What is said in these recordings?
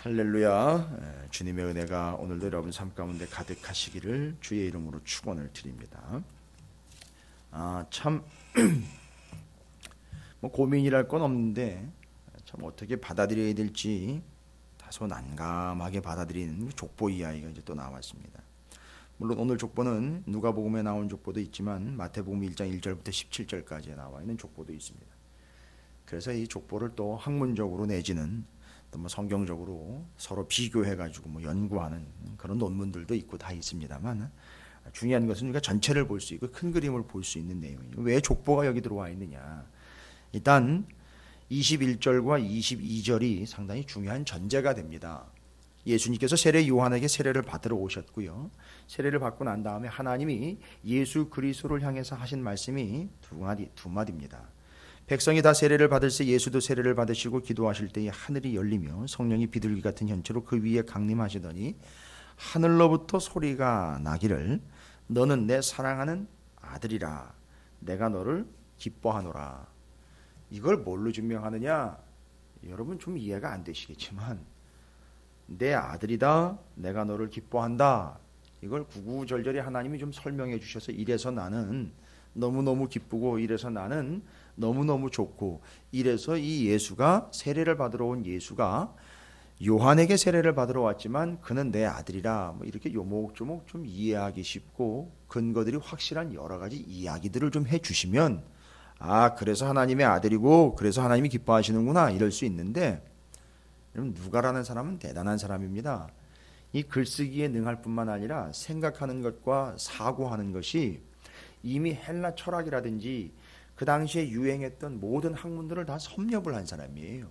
할렐루야. 주님의 은혜가 오늘도 여러분 삶 가운데 가득하시기를 주의 이름으로 축원을 드립니다. 참 뭐 고민이랄 건 없는데 참 어떻게 받아들여야 될지 다소 난감하게 받아들이는 족보 이야기가 이제 또 나왔습니다. 물론 오늘 족보는 누가복음에 나온 족보도 있지만 마태복음 1장 1절부터 17절까지 나와 있는 족보도 있습니다. 그래서 이 족보를 또 학문적으로 내지는 또 뭐 성경적으로 서로 비교해가지고 뭐 연구하는 그런 논문들도 있고 다 있습니다만, 중요한 것은 우리가 전체를 볼 수 있고 큰 그림을 볼 수 있는 내용이에요. 왜 족보가 여기 들어와 있느냐? 일단 21절과 22절이 상당히 중요한 전제가 됩니다. 예수님께서 세례 요한에게 세례를 받으러 오셨고요. 세례를 받고 난 다음에 하나님이 예수 그리스도를 향해서 하신 말씀이 두 마디입니다. 백성이 다 세례를 받을새 예수도 세례를 받으시고 기도하실 때에 하늘이 열리며 성령이 비둘기 같은 형체로 그 위에 강림하시더니 하늘로부터 소리가 나기를 너는 내 사랑하는 아들이라 내가 너를 기뻐하노라. 이걸 뭘로 증명하느냐? 여러분 좀 이해가 안 되시겠지만 내 아들이다, 내가 너를 기뻐한다, 이걸 구구절절히 하나님이 좀 설명해 주셔서 이래서 나는 너무너무 기쁘고 이래서 나는 너무너무 좋고 이래서 이 예수가 세례를 받으러 온 예수가 요한에게 세례를 받으러 왔지만 그는 내 아들이라, 뭐 이렇게 요목조목 좀 이해하기 쉽고 근거들이 확실한 여러 가지 이야기들을 좀 해주시면 그래서 하나님의 아들이고 그래서 하나님이 기뻐하시는구나 이럴 수 있는데, 여러분 누가라는 사람은 대단한 사람입니다. 이 글쓰기에 능할 뿐만 아니라 생각하는 것과 사고하는 것이 이미 헬라 철학이라든지 그 당시에 유행했던 모든 학문들을 다 섭렵을 한 사람이에요.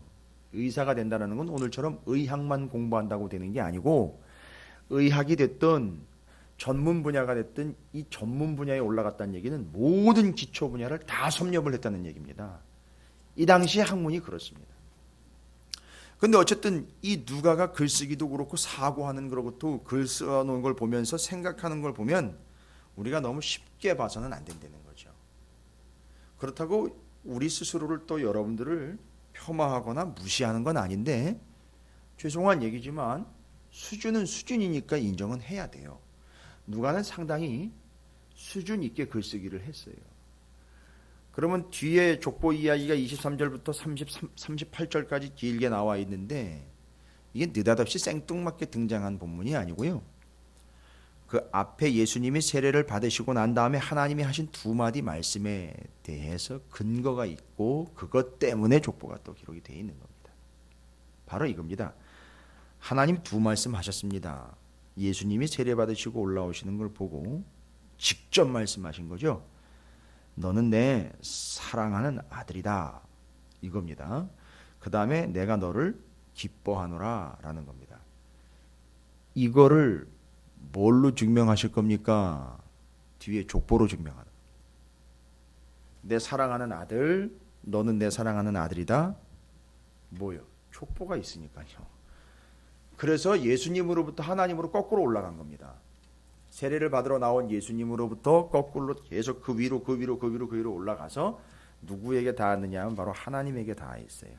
의사가 된다는 건 오늘처럼 의학만 공부한다고 되는 게 아니고 의학이 됐든 전문 분야가 됐든 이 전문 분야에 올라갔다는 얘기는 모든 기초 분야를 다 섭렵을 했다는 얘기입니다. 이 당시의 학문이 그렇습니다. 근데 어쨌든 이 누가가 글쓰기도 그렇고 사고하는 것도 글 써놓은 걸 보면서 생각하는 걸 보면 우리가 너무 쉽게 봐서는 안 된다는 거죠. 그렇다고 우리 스스로를 또 여러분들을 폄하하거나 무시하는 건 아닌데, 죄송한 얘기지만 수준은 수준이니까 인정은 해야 돼요. 누가는 상당히 수준 있게 글쓰기를 했어요. 그러면 뒤에 족보 이야기가 23절부터 38절까지 길게 나와 있는데 이게 느닷없이 생뚱맞게 등장한 본문이 아니고요. 그 앞에 예수님이 세례를 받으시고 난 다음에 하나님이 하신 두 마디 말씀에 대해서 근거가 있고 그것 때문에 족보가 또 기록이 되어 있는 겁니다. 바로 이겁니다. 하나님 두 말씀 하셨습니다. 예수님이 세례 받으시고 올라오시는 걸 보고 직접 말씀하신 거죠. 너는 내 사랑하는 아들이다, 이겁니다. 그 다음에 내가 너를 기뻐하노라 라는 겁니다. 이거를 뭘로 증명하실 겁니까? 뒤에 족보로 증명하는. 내 사랑하는 아들, 너는 내 사랑하는 아들이다. 뭐요? 족보가 있으니까요. 그래서 예수님으로부터 하나님으로 거꾸로 올라간 겁니다. 세례를 받으러 나온 예수님으로부터 거꾸로 계속 그 위로 올라가서 누구에게 닿았느냐 하면 바로 하나님에게 닿아있어요.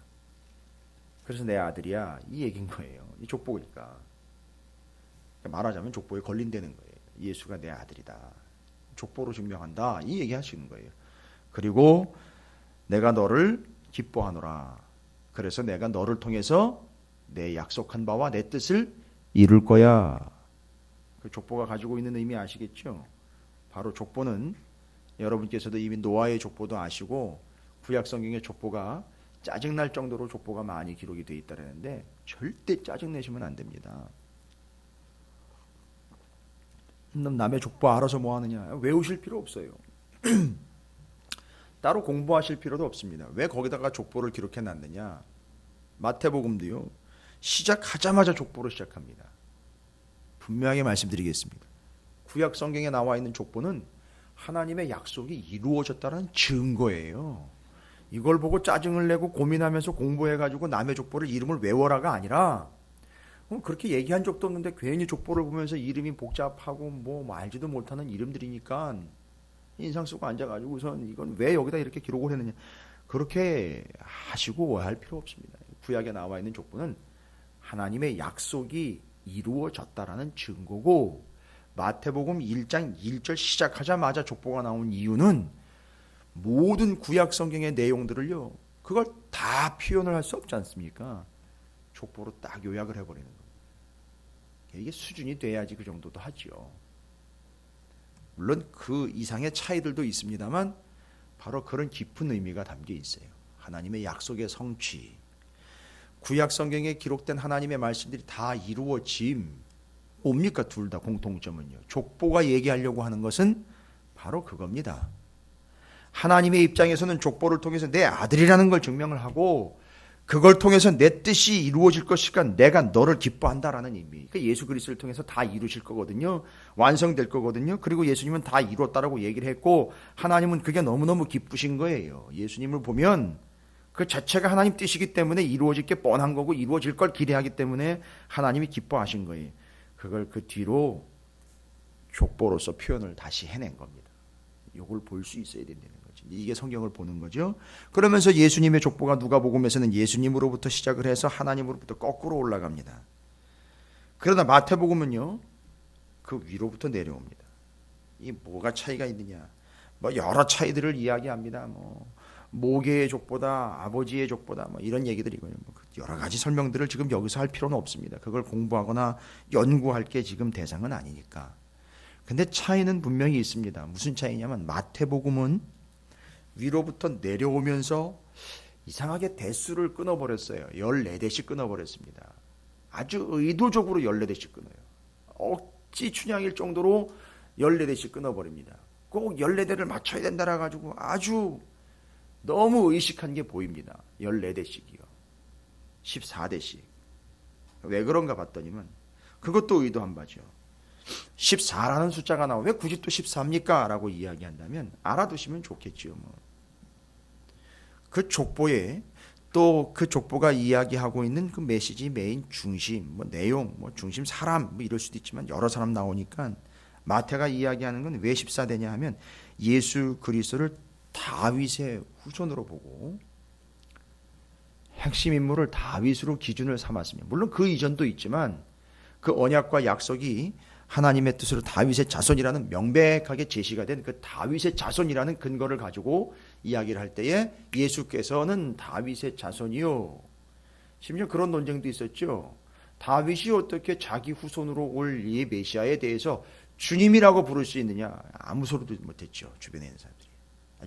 그래서 내 아들이야, 이 얘기인 거예요. 이 족보니까. 말하자면 족보에 걸린다는 거예요. 예수가 내 아들이다, 족보로 증명한다, 이 얘기 하시는 거예요. 그리고 내가 너를 기뻐하노라. 그래서 내가 너를 통해서 내 약속한 바와 내 뜻을 이룰 거야. 그 족보가 가지고 있는 의미 아시겠죠? 바로 족보는 여러분께서도 이미 노아의 족보도 아시고 구약 성경의 족보가 짜증날 정도로 족보가 많이 기록이 되어 있다는데 절대 짜증내시면 안 됩니다. 남의 족보 알아서 뭐 하느냐, 외우실 필요 없어요. 따로 공부하실 필요도 없습니다. 왜 거기다가 족보를 기록해 놨느냐? 마태복음도요, 시작하자마자 족보로 시작합니다. 분명하게 말씀드리겠습니다. 구약 성경에 나와 있는 족보는 하나님의 약속이 이루어졌다는 증거예요. 이걸 보고 짜증을 내고 고민하면서 공부해가지고 남의 족보를 이름을 외워라가 아니라, 그렇게 얘기한 적도 없는데 괜히 족보를 보면서 이름이 복잡하고 뭐 알지도 못하는 이름들이니까 인상 쓰고 앉아가지고 우선 이건 왜 여기다 이렇게 기록을 했느냐, 그렇게 하시고 할 필요 없습니다. 구약에 나와 있는 족보는 하나님의 약속이 이루어졌다라는 증거고, 마태복음 1장 1절 시작하자마자 족보가 나온 이유는 모든 구약 성경의 내용들을요, 그걸 다 표현을 할 수 없지 않습니까? 족보로 딱 요약을 해버리는 겁니다. 이게 수준이 돼야지 그 정도도 하죠. 물론 그 이상의 차이들도 있습니다만 바로 그런 깊은 의미가 담겨 있어요. 하나님의 약속의 성취, 구약 성경에 기록된 하나님의 말씀들이 다 이루어짐. 뭡니까? 둘 다 공통점은요, 족보가 얘기하려고 하는 것은 바로 그겁니다. 하나님의 입장에서는 족보를 통해서 내 아들이라는 걸 증명을 하고, 그걸 통해서 내 뜻이 이루어질 것이니까 내가 너를 기뻐한다라는 의미. 그러니까 예수 그리스도를 통해서 다 이루실 거거든요. 완성될 거거든요. 그리고 예수님은 다 이루었다라고 얘기를 했고, 하나님은 그게 너무너무 기쁘신 거예요. 예수님을 보면 그 자체가 하나님 뜻이기 때문에 이루어질 게 뻔한 거고, 이루어질 걸 기대하기 때문에 하나님이 기뻐하신 거예요. 그걸 그 뒤로 족보로서 표현을 다시 해낸 겁니다. 이걸 볼 수 있어야 된다는 거죠. 이게 성경을 보는 거죠. 그러면서 예수님의 족보가 누가복음에서는 예수님으로부터 시작을 해서 하나님으로부터 거꾸로 올라갑니다. 그러나 마태복음은요, 그 위로부터 내려옵니다. 이 뭐가 차이가 있느냐? 뭐 여러 차이들을 이야기합니다. 뭐 모계의 족보다, 아버지의 족보다, 뭐 이런 얘기들이고요. 뭐 여러 가지 설명들을 지금 여기서 할 필요는 없습니다. 그걸 공부하거나 연구할 게 지금 대상은 아니니까. 근데 차이는 분명히 있습니다. 무슨 차이냐면, 마태복음은 위로부터 내려오면서 이상하게 대수를 끊어버렸어요. 14대씩 끊어버렸습니다. 아주 의도적으로 14대씩 끊어요. 억지 춘향일 정도로 14대씩 끊어버립니다. 꼭 14대를 맞춰야 된다라 가지고 아주 너무 의식한 게 보입니다. 14대씩이요. 14대씩. 왜 그런가 봤더니만 그것도 의도한 바죠. 14라는 숫자가 나오면 왜 굳이 또 14입니까? 라고 이야기한다면 알아두시면 좋겠지요. 그 족보에 또 그 족보가 이야기하고 있는 그 메시지 메인 중심, 뭐 내용, 뭐 중심 사람, 뭐 이럴 수도 있지만 여러 사람 나오니까 마태가 이야기하는 건 왜 14대냐 하면 예수 그리스도를 다윗의 후손으로 보고 핵심 인물을 다윗으로 기준을 삼았습니다. 물론 그 이전도 있지만 그 언약과 약속이 하나님의 뜻으로 다윗의 자손이라는 명백하게 제시가 된 그 다윗의 자손이라는 근거를 가지고 이야기를 할 때에 예수께서는 다윗의 자손이요. 심지어 그런 논쟁도 있었죠. 다윗이 어떻게 자기 후손으로 올 이 메시아에 대해서 주님이라고 부를 수 있느냐. 아무 소리도 못했죠. 주변에 있는 사람들이.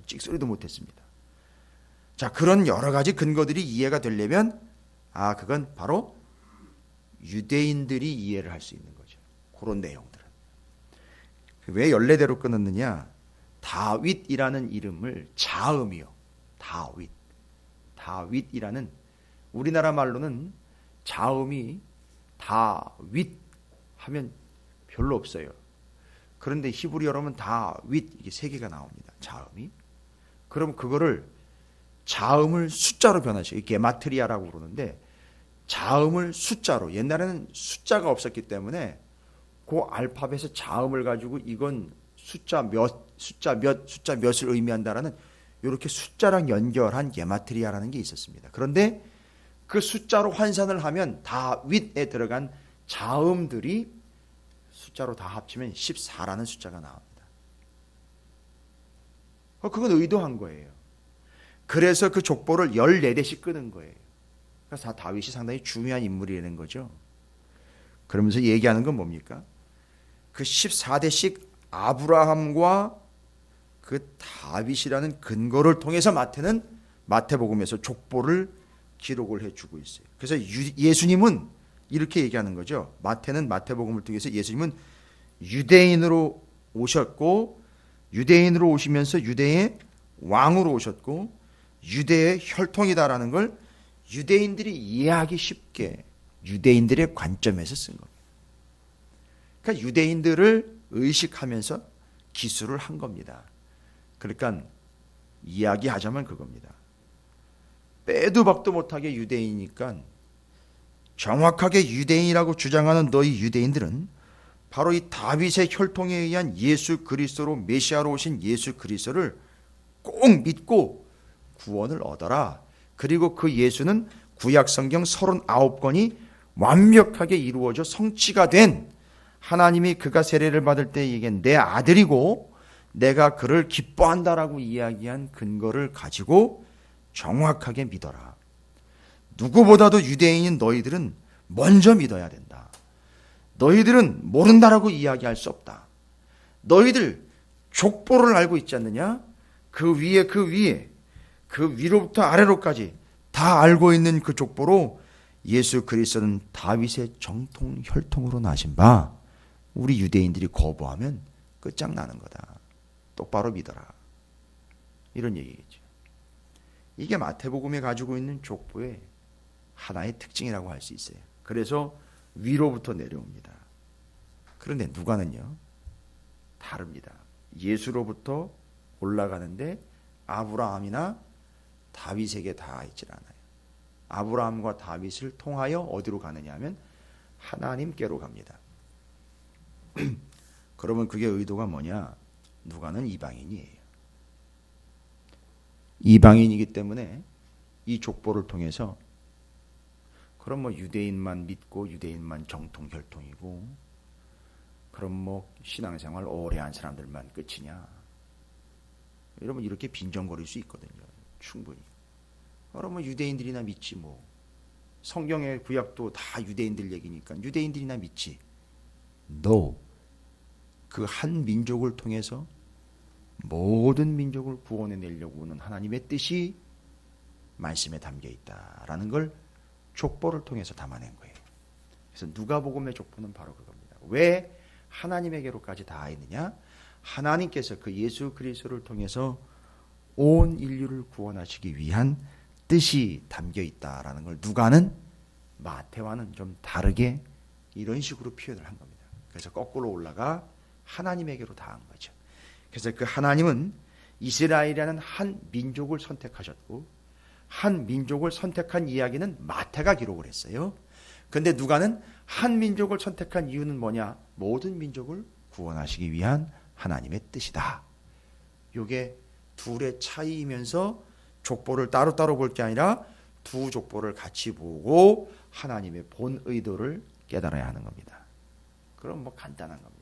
찍소리도 못했습니다. 자, 그런 여러 가지 근거들이 이해가 되려면 그건 바로 유대인들이 이해를 할 수 있는 거죠. 그런 내용들은. 왜 14대로 끊었느냐? 다윗이라는 이름을 자음이요. 다윗이라는 우리나라 말로는 자음이 다윗 하면 별로 없어요. 그런데 히브리어로는 다윗 이게 3개가 나옵니다. 자음이. 그럼 그거를 자음을 숫자로 변화시켜요. 게마트리아라고 그러는데 자음을 숫자로, 옛날에는 숫자가 없었기 때문에 그 알파벳의 자음을 가지고 이건 숫자 몇을 의미한다라는 이렇게 숫자랑 연결한 게마트리아라는 게 있었습니다. 그런데 그 숫자로 환산을 하면 다윗에 들어간 자음들이 숫자로 다 합치면 14라는 숫자가 나옵니다. 그건 의도한 거예요. 그래서 그 족보를 14대씩 끄는 거예요. 그래서 다윗이 상당히 중요한 인물이라는 거죠. 그러면서 얘기하는 건 뭡니까? 그 14대씩 아브라함과 그 다윗이라는 근거를 통해서 마태는 마태복음에서 족보를 기록을 해주고 있어요. 그래서 예수님은 이렇게 얘기하는 거죠. 마태는 마태복음을 통해서 예수님은 유대인으로 오셨고, 유대인으로 오시면서 유대의 왕으로 오셨고, 유대의 혈통이다라는 걸 유대인들이 이해하기 쉽게 유대인들의 관점에서 쓴 겁니다. 그러니까 유대인들을 의식하면서 기술을 한 겁니다. 그러니까 이야기하자면 그겁니다. 빼도 박도 못하게 유대인이니까 정확하게 유대인이라고 주장하는 너희 유대인들은 바로 이 다윗의 혈통에 의한 예수 그리스도로 메시아로 오신 예수 그리스도를 꼭 믿고 구원을 얻어라. 그리고 그 예수는 구약 성경 39권이 완벽하게 이루어져 성취가 된 하나님이 그가 세례를 받을 때 이게 내 아들이고 내가 그를 기뻐한다라고 이야기한 근거를 가지고 정확하게 믿어라. 누구보다도 유대인인 너희들은 먼저 믿어야 된다. 너희들은 모른다라고 이야기할 수 없다. 너희들 족보를 알고 있지 않느냐? 그 위로부터 아래로까지 다 알고 있는 그 족보로 예수 그리스도는 다윗의 정통 혈통으로 나신 바 우리 유대인들이 거부하면 끝장나는 거다. 똑바로 믿어라. 이런 얘기겠죠. 이게 마태복음이 가지고 있는 족보의 하나의 특징이라고 할 수 있어요. 그래서 위로부터 내려옵니다. 그런데 누가는요 다릅니다. 예수로부터 올라가는데 아브라함이나 다윗에게 다 있질 않아요. 아브라함과 다윗을 통하여 어디로 가느냐 하면 하나님께로 갑니다. 그러면 그게 의도가 뭐냐? 누가는 이방인이에요. 이방인이기 때문에 이 족보를 통해서 그럼 뭐 유대인만 믿고 유대인만 정통 혈통이고 그럼 뭐 신앙생활 오래 한 사람들만 끝이냐? 여러분 이렇게 빈정거릴 수 있거든요. 충분히. 그러면 유대인들이나 믿지 뭐. 성경의 구약도 다 유대인들 얘기니까 유대인들이나 믿지. No. 그 한 민족을 통해서 모든 민족을 구원해 내려고 하는 하나님의 뜻이 말씀에 담겨 있다라는 걸 족보를 통해서 담아낸 거예요. 그래서 누가복음의 족보는 바로 그겁니다. 왜 하나님에게로까지 다 있느냐? 하나님께서 그 예수 그리스도를 통해서 온 인류를 구원하시기 위한 뜻이 담겨 있다라는 걸 누가는 마태와는 좀 다르게 이런 식으로 표현을 한 겁니다. 그래서 거꾸로 올라가 하나님에게로 다 한 거죠. 그래서 그 하나님은 이스라엘이라는 한 민족을 선택하셨고 한 민족을 선택한 이야기는 마태가 기록을 했어요. 그런데 누가는 한 민족을 선택한 이유는 뭐냐? 모든 민족을 구원하시기 위한 하나님의 뜻이다. 이게 둘의 차이이면서 족보를 따로따로 볼 게 아니라 두 족보를 같이 보고 하나님의 본 의도를 깨달아야 하는 겁니다. 그럼 뭐 간단한 겁니다.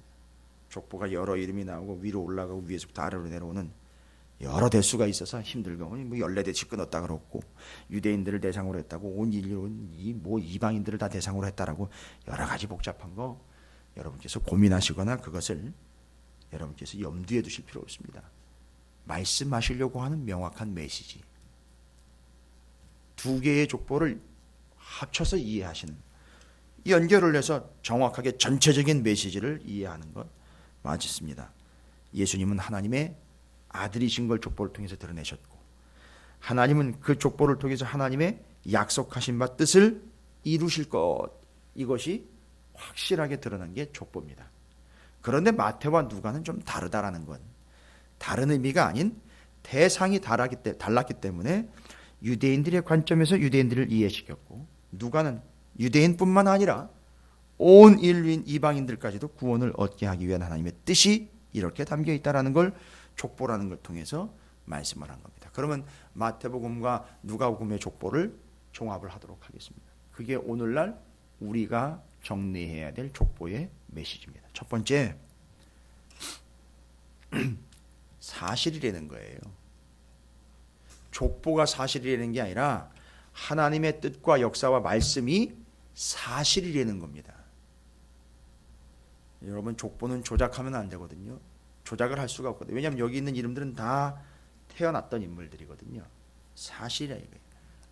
족보가 여러 이름이 나오고 위로 올라가고 위에서부터 아래로 내려오는 여러 대수가 있어서 힘들고 뭐 14대씩 끊었다 그렇고 유대인들을 대상으로 했다고 온 인류는 뭐 이방인들을 다 대상으로 했다라고 여러 가지 복잡한 거 여러분께서 고민하시거나 그것을 여러분께서 염두에 두실 필요 없습니다. 말씀하시려고 하는 명확한 메시지. 두 개의 족보를 합쳐서 이해하시는 연결을 해서 정확하게 전체적인 메시지를 이해하는 것 맞습니다. 예수님은 하나님의 아들이신 걸 족보를 통해서 드러내셨고 하나님은 그 족보를 통해서 하나님의 약속하신 바 뜻을 이루실 것 이것이 확실하게 드러난 게 족보입니다. 그런데 마태와 누가는 좀 다르다라는 건 다른 의미가 아닌 대상이 달랐기 때문에 유대인들의 관점에서 유대인들을 이해시켰고 누가는 유대인뿐만 아니라 온 인류인 이방인들까지도 구원을 얻게 하기 위한 하나님의 뜻이 이렇게 담겨 있다라는 걸 족보라는 걸 통해서 말씀을 한 겁니다. 그러면 마태복음과 누가복음의 족보를 종합을 하도록 하겠습니다. 그게 오늘날 우리가 정리해야 될 족보의 메시지입니다. 첫 번째, 사실이라는 거예요. 족보가 사실이라는 게 아니라 하나님의 뜻과 역사와 말씀이 사실이라는 겁니다. 여러분 족보는 조작하면 안 되거든요. 조작을 할 수가 없거든요. 왜냐하면 여기 있는 이름들은 다 태어났던 인물들이거든요. 사실이야 이거예요.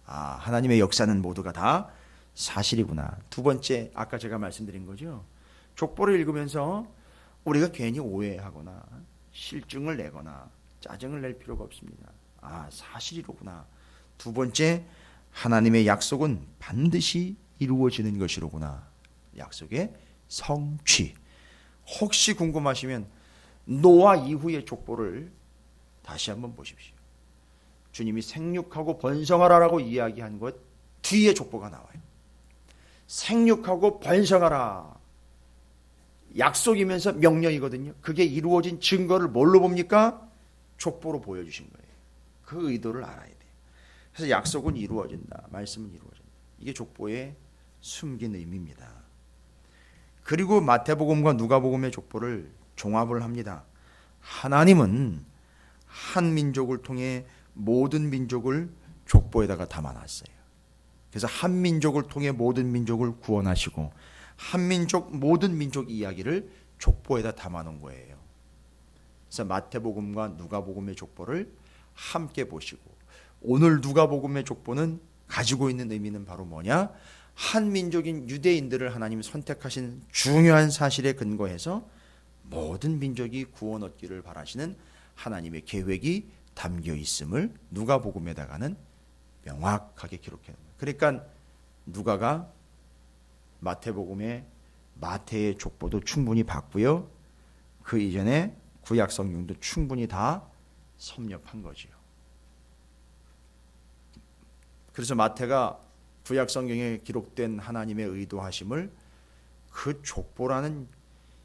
아, 하나님의 역사는 모두가 다 사실이구나. 두 번째, 아까 제가 말씀드린 거죠. 족보를 읽으면서 우리가 괜히 오해하거나 실증을 내거나 짜증을 낼 필요가 없습니다. 아, 사실이로구나. 두 번째, 하나님의 약속은 반드시 이루어지는 것이로구나. 약속의 성취. 혹시 궁금하시면 노아 이후의 족보를 다시 한번 보십시오. 주님이 생육하고 번성하라라고 이야기한 것 뒤에 족보가 나와요. 생육하고 번성하라. 약속이면서 명령이거든요. 그게 이루어진 증거를 뭘로 봅니까? 족보로 보여주신 거예요. 그 의도를 알아야 돼요. 그래서 약속은 이루어진다. 말씀은 이루어진다. 이게 족보의 숨긴 의미입니다. 그리고 마태복음과 누가복음의 족보를 종합을 합니다. 하나님은 한 민족을 통해 모든 민족을 족보에다가 담아놨어요. 그래서 한 민족을 통해 모든 민족을 구원하시고 한 민족 모든 민족 이야기를 족보에다 담아놓은 거예요. 그래서 마태복음과 누가복음의 족보를 함께 보시고 오늘 누가복음의 족보는 가지고 있는 의미는 바로 뭐냐? 한 민족인 유대인들을 하나님 선택하신 중요한 사실에 근거해서 모든 민족이 구원 얻기를 바라시는 하나님의 계획이 담겨 있음을 누가복음에다가는 명확하게 기록해 놓은 거예요. 그러니까 누가가 마태복음의 마태의 족보도 충분히 봤고요. 그 이전에 구약 성경도 충분히 다 섭렵한 거지요. 그래서 마태가 구약 성경에 기록된 하나님의 의도하심을 그 족보라는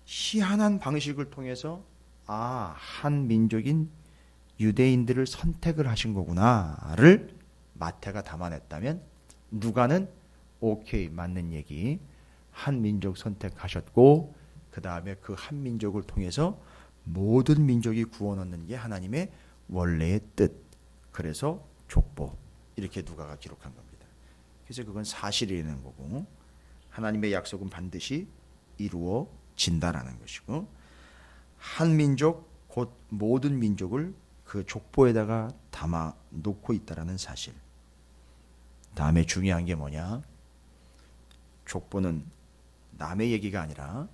희한한 방식을 통해서 한 민족인 유대인들을 선택을 하신 거구나를 마태가 담아냈다면 누가는 오케이 맞는 얘기 한 민족 선택하셨고 그 다음에 그 한 민족을 통해서 모든 민족이 구원 얻는 게 하나님의 원래의 뜻 그래서 족보 이렇게 누가가 기록한 겁니다. 그래서 그건 사실이라는 거고 하나님의 약속은 반드시 이루어진다라는 것이고 한 민족 곧 모든 민족을 그 족보에다가 담아 놓고 있다라는 사실. 다음에 중요한 게 뭐냐? 족보는 남의 얘기가 아니라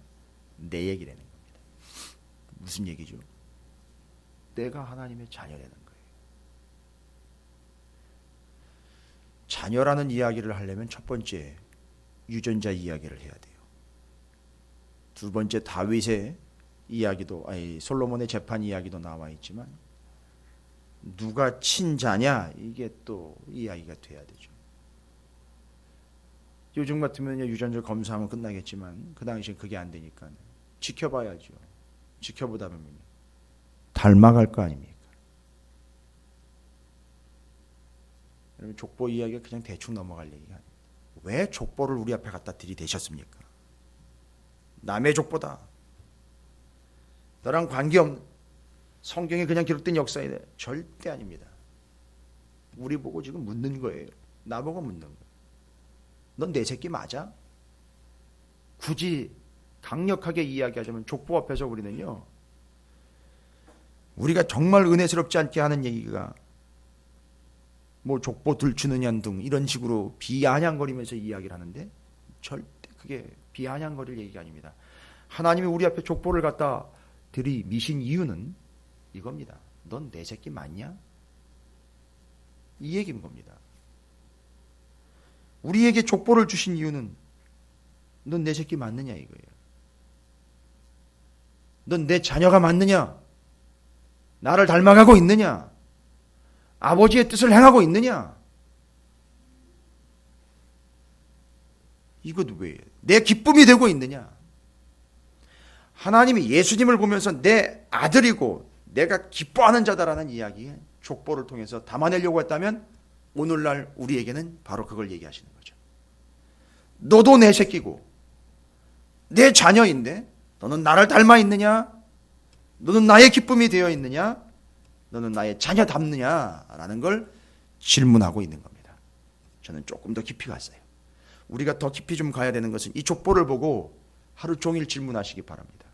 내 얘기라는 겁니다. 무슨 얘기죠? 내가 하나님의 자녀라는 거예요. 자녀라는 이야기를 하려면 첫 번째 유전자 이야기를 해야 돼요. 두 번째 다윗의 이야기도 솔로몬의 재판 이야기도 나와 있지만 누가 친자냐 이게 또 이야기가 돼야 되죠. 요즘 같으면 유전자 검사하면 끝나겠지만 그 당시엔 그게 안 되니까 지켜봐야죠. 지켜보다 보면 닮아갈 거 아닙니까? 여러분 족보 이야기가 그냥 대충 넘어갈 얘기가 아닙니다. 왜 족보를 우리 앞에 갖다 들이대셨습니까? 남의 족보다 너랑 관계없는 성경에 그냥 기록된 역사에 절대 아닙니다. 우리 보고 지금 묻는 거예요. 나보고 묻는 거예요. 넌 내 새끼 맞아? 굳이 강력하게 이야기하자면 족보 앞에서 우리는요. 우리가 정말 은혜스럽지 않게 하는 얘기가 뭐 족보 들추느냐 등 이런 식으로 비아냥거리면서 이야기를 하는데 절대 그게 비아냥거릴 얘기가 아닙니다. 하나님이 우리 앞에 족보를 갖다 들이미신 이유는 이겁니다. 넌 내 새끼 맞냐? 이 얘기인 겁니다. 우리에게 족보를 주신 이유는 넌 내 새끼 맞느냐 이거예요. 넌 내 자녀가 맞느냐? 나를 닮아가고 있느냐? 아버지의 뜻을 행하고 있느냐? 이것 왜? 내 기쁨이 되고 있느냐? 하나님이 예수님을 보면서 내 아들이고 내가 기뻐하는 자다라는 이야기 족보를 통해서 담아내려고 했다면 오늘날 우리에게는 바로 그걸 얘기하시는 거죠. 너도 내 새끼고 내 자녀인데 너는 나를 닮아 있느냐? 너는 나의 기쁨이 되어 있느냐? 너는 나의 자녀답느냐라는 걸 질문하고 있는 겁니다. 저는 조금 더 깊이 갔어요. 우리가 더 깊이 좀 가야 되는 것은 이 족보를 보고 하루 종일 질문하시기 바랍니다.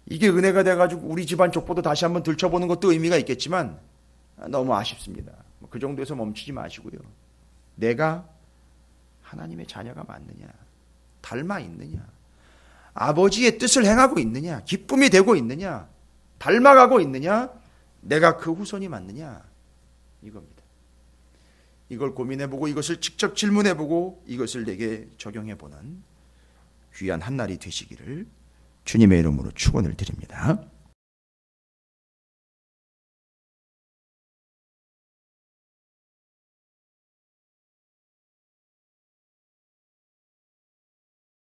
이게 은혜가 돼가지고 우리 집안 족보도 다시 한번 들춰보는 것도 의미가 있겠지만 너무 아쉽습니다. 그 정도에서 멈추지 마시고요. 내가 하나님의 자녀가 맞느냐? 닮아 있느냐? 아버지의 뜻을 행하고 있느냐? 기쁨이 되고 있느냐? 닮아가고 있느냐? 내가 그 후손이 맞느냐? 이겁니다. 이걸 고민해보고 이것을 직접 질문해보고 이것을 내게 적용해보는 귀한 한날이 되시기를 주님의 이름으로 축원을 드립니다.